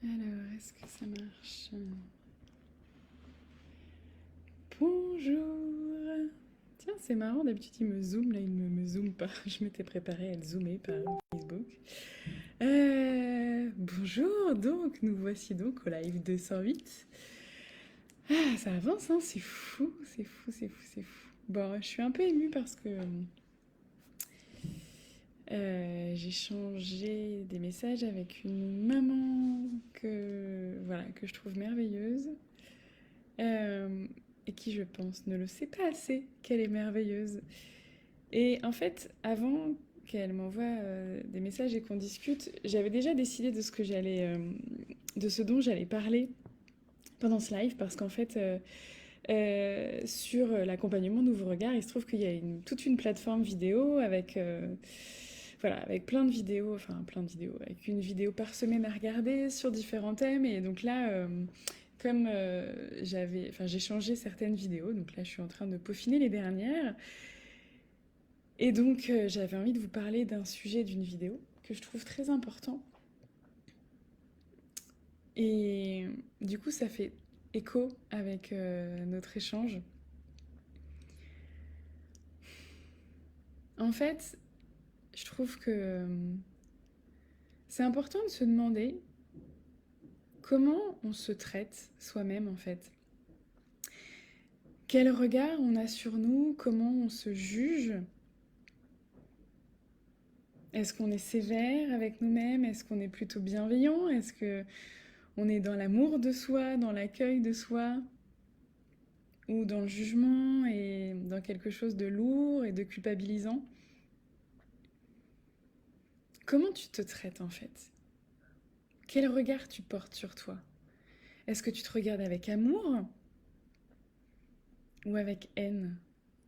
Alors, est-ce que ça marche? Bonjour. Tiens, c'est marrant, d'habitude il me zoome, là il ne me zoome pas. Je m'étais préparée à être zoomée par Facebook. Bonjour, donc nous voici donc au live 208. Ah, ça avance, hein, c'est fou, c'est fou, c'est fou, c'est fou. Bon, je suis un peu émue parce que j'ai changé des messages avec une maman que je trouve merveilleuse. euh, et qui, je pense, ne le sait pas assez qu'elle est merveilleuse. Et en fait, avant qu'elle m'envoie des messages et qu'on discute, j'avais déjà décidé de ce dont j'allais parler pendant ce live, parce qu'en fait, sur l'accompagnement Nouveau Regard, il se trouve qu'il y a toute une plateforme vidéo avec, voilà, avec plein de vidéos, avec une vidéo par semaine à regarder sur différents thèmes. Et donc là, comme j'ai changé certaines vidéos, donc là je suis en train de peaufiner les dernières. Et donc j'avais envie de vous parler d'un sujet d'une vidéo que je trouve très important. Et du coup ça fait écho avec notre échange. En fait, je trouve que c'est important de se demander comment on se traite soi-même en fait. Quel regard on a sur nous, comment on se juge. Est-ce qu'on est sévère avec nous-mêmes? Est-ce qu'on est plutôt bienveillant? Est-ce que on est dans l'amour de soi, dans l'accueil de soi, ou dans le jugement et dans quelque chose de lourd et de culpabilisant? Comment tu te traites en fait? Quel regard tu portes sur toi? Est-ce que tu te regardes avec amour ou avec haine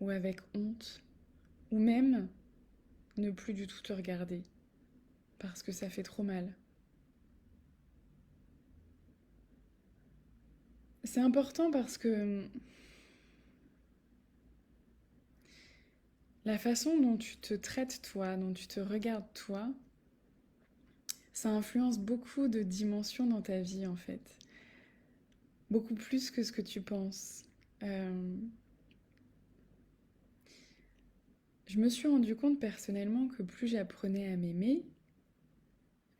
ou avec honte ou même ne plus du tout te regarder parce que ça fait trop mal? C'est important parce que la façon dont tu te traites toi, dont tu te regardes toi, ça influence beaucoup de dimensions dans ta vie en fait. Beaucoup plus que ce que tu penses. Euh, je me suis rendu compte personnellement que plus j'apprenais à m'aimer,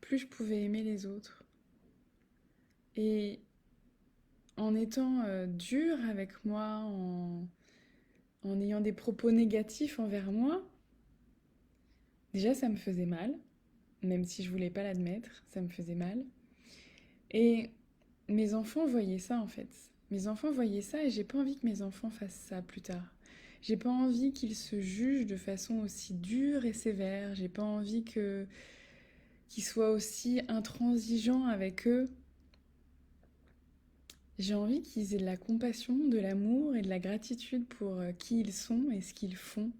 plus je pouvais aimer les autres. Et en étant dure avec moi, en ayant des propos négatifs envers moi, déjà ça me faisait mal, même si je voulais pas l'admettre, ça me faisait mal. Et mes enfants voyaient ça en fait. Mes enfants voyaient ça et j'ai pas envie que mes enfants fassent ça plus tard. J'ai pas envie qu'ils se jugent de façon aussi dure et sévère. J'ai pas envie qu'ils soient aussi intransigeants avec eux. J'ai envie qu'ils aient de la compassion, de l'amour et de la gratitude pour qui ils sont et ce qu'ils font.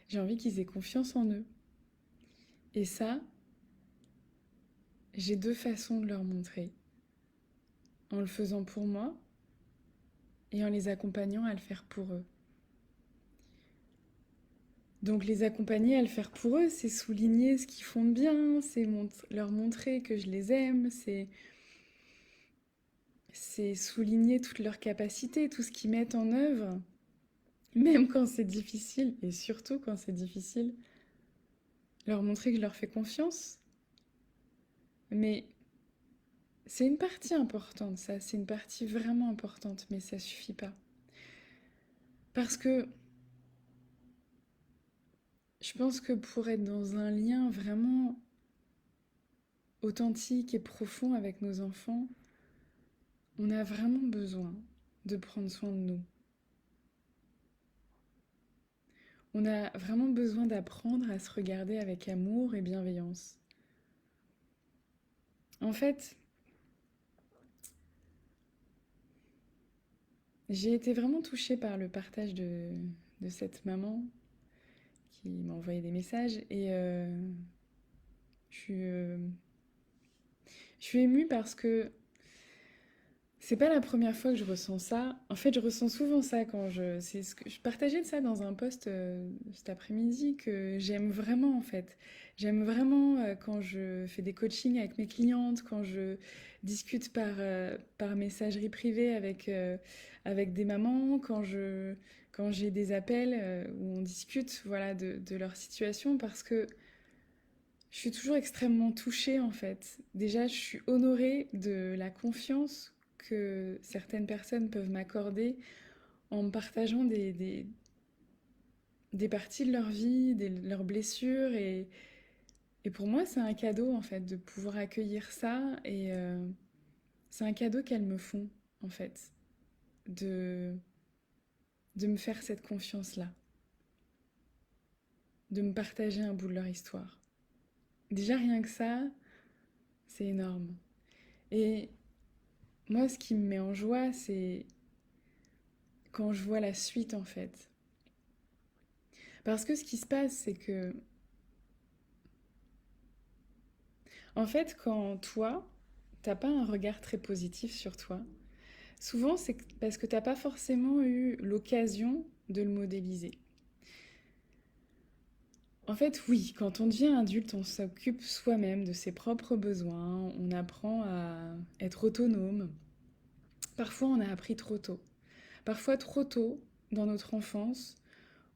J'ai envie qu'ils aient confiance en eux. Et ça, j'ai deux façons de leur montrer. En le faisant pour moi et en les accompagnant à le faire pour eux. Donc les accompagner à le faire pour eux, c'est souligner ce qu'ils font de bien, c'est leur montrer que je les aime, c'est souligner toutes leurs capacités, tout ce qu'ils mettent en œuvre, même quand c'est difficile, et surtout quand c'est difficile, leur montrer que je leur fais confiance. Mais c'est une partie importante, ça, c'est une partie vraiment importante, mais ça suffit pas. Parce que je pense que pour être dans un lien vraiment authentique et profond avec nos enfants, on a vraiment besoin de prendre soin de nous. On a vraiment besoin d'apprendre à se regarder avec amour et bienveillance. En fait, j'ai été vraiment touchée par le partage de cette maman qui m'a envoyé des messages et je suis, euh, je suis émue parce que C'est pas la première fois que je ressens ça. En fait, je ressens souvent ça quand je... C'est ce que je partageais de ça dans un post cet après-midi que j'aime vraiment en fait. J'aime vraiment quand je fais des coachings avec mes clientes, quand je discute par messagerie privée avec des mamans, quand j'ai des appels où on discute voilà, de leur situation parce que je suis toujours extrêmement touchée en fait. Déjà, je suis honorée de la confiance que certaines personnes peuvent m'accorder en me partageant des parties de leur vie, leurs blessures. Et pour moi, c'est un cadeau en fait de pouvoir accueillir ça. Et c'est un cadeau qu'elles me font en fait, de, de me faire cette confiance-là, de me partager un bout de leur histoire. Déjà, rien que ça, c'est énorme. Et moi, ce qui me met en joie, c'est quand je vois la suite en fait. Parce que ce qui se passe, c'est que, en fait, quand toi, t'as pas un regard très positif sur toi, souvent c'est parce que t'as pas forcément eu l'occasion de le modéliser. En fait, oui, quand on devient adulte, on s'occupe soi-même de ses propres besoins, on apprend à être autonome. Parfois, on a appris trop tôt. Parfois, trop tôt, dans notre enfance,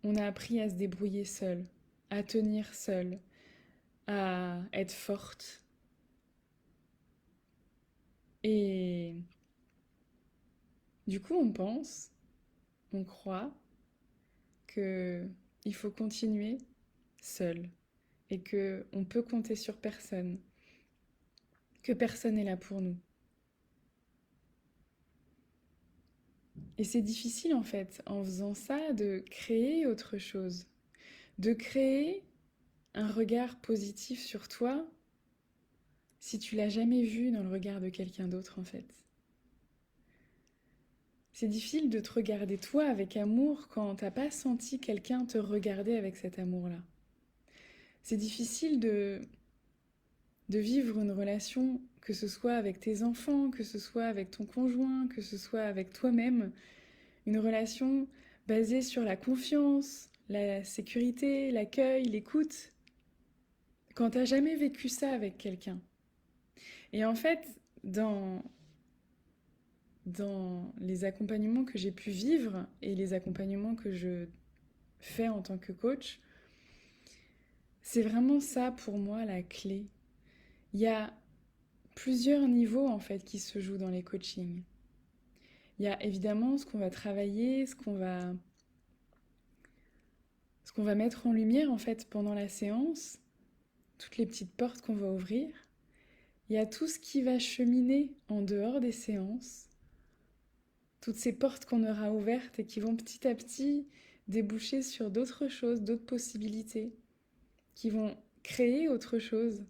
on a appris à se débrouiller seul, à tenir seul, à être forte. Et du coup, on pense, on croit que il faut continuer seul et que on peut compter sur personne, que personne n'est là pour nous. Et c'est difficile en fait, en faisant ça, de créer autre chose, de créer un regard positif sur toi si tu l'as jamais vu dans le regard de quelqu'un d'autre en fait. C'est difficile de te regarder toi avec amour quand t'as pas senti quelqu'un te regarder avec cet amour-là. C'est difficile de vivre une relation, que ce soit avec tes enfants, que ce soit avec ton conjoint, que ce soit avec toi-même, une relation basée sur la confiance, la sécurité, l'accueil, l'écoute, quand t'as jamais vécu ça avec quelqu'un. Et en fait, dans, dans les accompagnements que j'ai pu vivre et les accompagnements que je fais en tant que coach, c'est vraiment ça pour moi la clé. Il y a plusieurs niveaux en fait qui se jouent dans les coachings. Il y a évidemment ce qu'on va travailler, ce qu'on va mettre en lumière en fait pendant la séance, toutes les petites portes qu'on va ouvrir. Il y a tout ce qui va cheminer en dehors des séances, toutes ces portes qu'on aura ouvertes et qui vont petit à petit déboucher sur d'autres choses, d'autres possibilités, qui vont créer autre chose.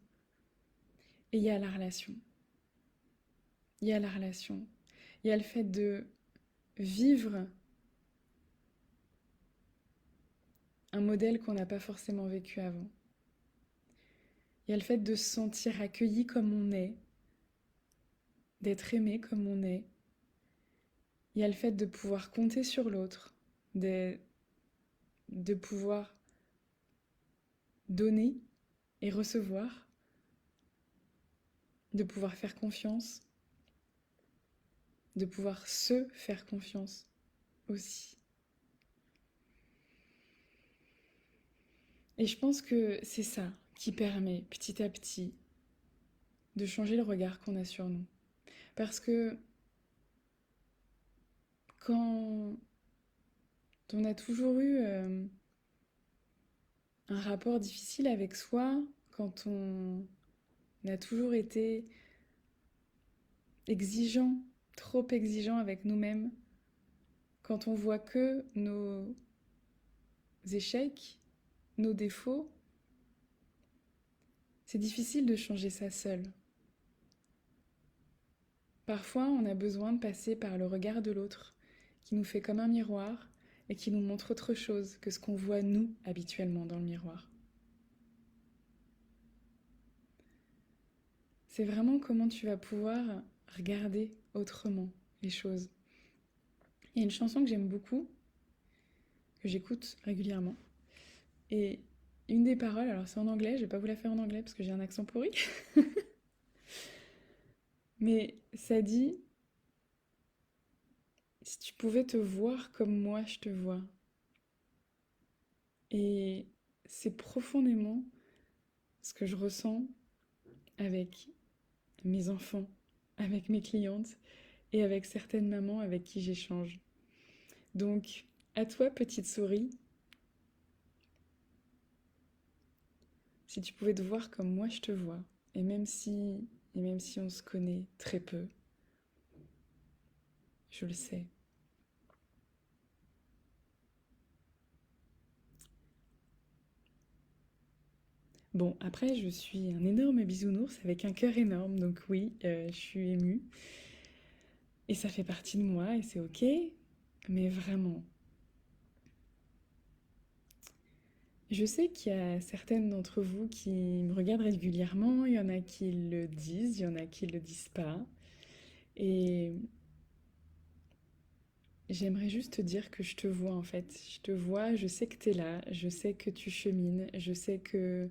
Et il y a la relation. Il y a la relation. Il y a le fait de vivre un modèle qu'on n'a pas forcément vécu avant. Il y a le fait de se sentir accueilli comme on est, d'être aimé comme on est. Il y a le fait de pouvoir compter sur l'autre, de, de pouvoir donner et recevoir, de pouvoir faire confiance, de pouvoir se faire confiance aussi. Et je pense que c'est ça qui permet petit à petit de changer le regard qu'on a sur nous. Parce que quand on a toujours eu un rapport difficile avec soi, quand on a toujours été exigeant, trop exigeant avec nous-mêmes, quand on voit que nos échecs, nos défauts, c'est difficile de changer ça seul. Parfois, on a besoin de passer par le regard de l'autre, qui nous fait comme un miroir et qui nous montre autre chose que ce qu'on voit nous habituellement dans le miroir. C'est vraiment comment tu vas pouvoir regarder autrement les choses. Il y a une chanson que j'aime beaucoup, que j'écoute régulièrement. Et une des paroles, alors c'est en anglais, je vais pas vous la faire en anglais parce que j'ai un accent pourri, mais ça dit, si tu pouvais te voir comme moi je te vois. Et c'est profondément ce que je ressens avec mes enfants, avec mes clientes et avec certaines mamans avec qui j'échange. Donc, à toi, petite souris, si tu pouvais te voir comme moi je te vois, et même si on se connaît très peu, je le sais. Bon, après, je suis un énorme bisounours avec un cœur énorme, donc oui, je suis émue. Et ça fait partie de moi, et c'est ok. Mais vraiment, je sais qu'il y a certaines d'entre vous qui me regardent régulièrement, il y en a qui le disent, il y en a qui le disent pas. Et j'aimerais juste te dire que je te vois en fait. Je te vois, je sais que tu es là, je sais que tu chemines, je sais que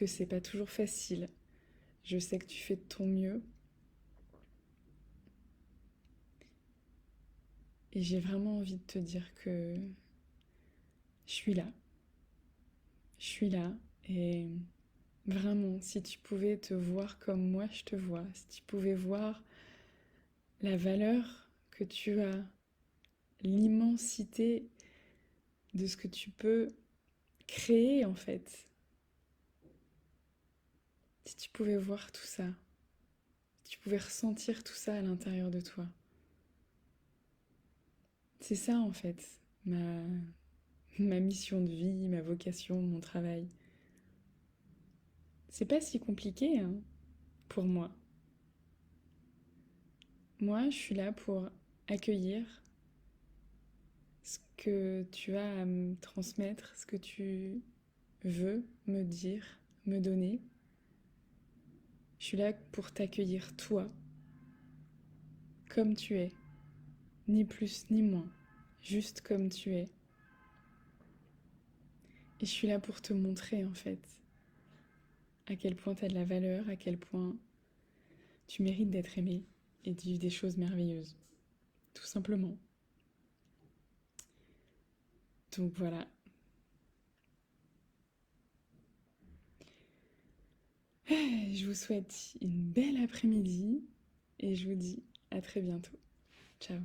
c'est pas toujours facile. Je sais que tu fais de ton mieux. Et j'ai vraiment envie de te dire que je suis là. Je suis là. Et vraiment, si tu pouvais te voir comme moi je te vois, si tu pouvais voir la valeur que tu as, l'immensité de ce que tu peux créer en fait, si tu pouvais voir tout ça, si tu pouvais ressentir tout ça à l'intérieur de toi. C'est ça en fait, ma mission de vie, ma vocation, mon travail. C'est pas si compliqué hein, pour moi. Moi, je suis là pour accueillir ce que tu as à me transmettre, ce que tu veux me dire, me donner. Je suis là pour t'accueillir toi, comme tu es, ni plus ni moins, juste comme tu es. Et je suis là pour te montrer en fait à quel point tu as de la valeur, à quel point tu mérites d'être aimé et de vivre des choses merveilleuses. Tout simplement. Donc voilà. Je vous souhaite une belle après-midi et je vous dis à très bientôt. Ciao.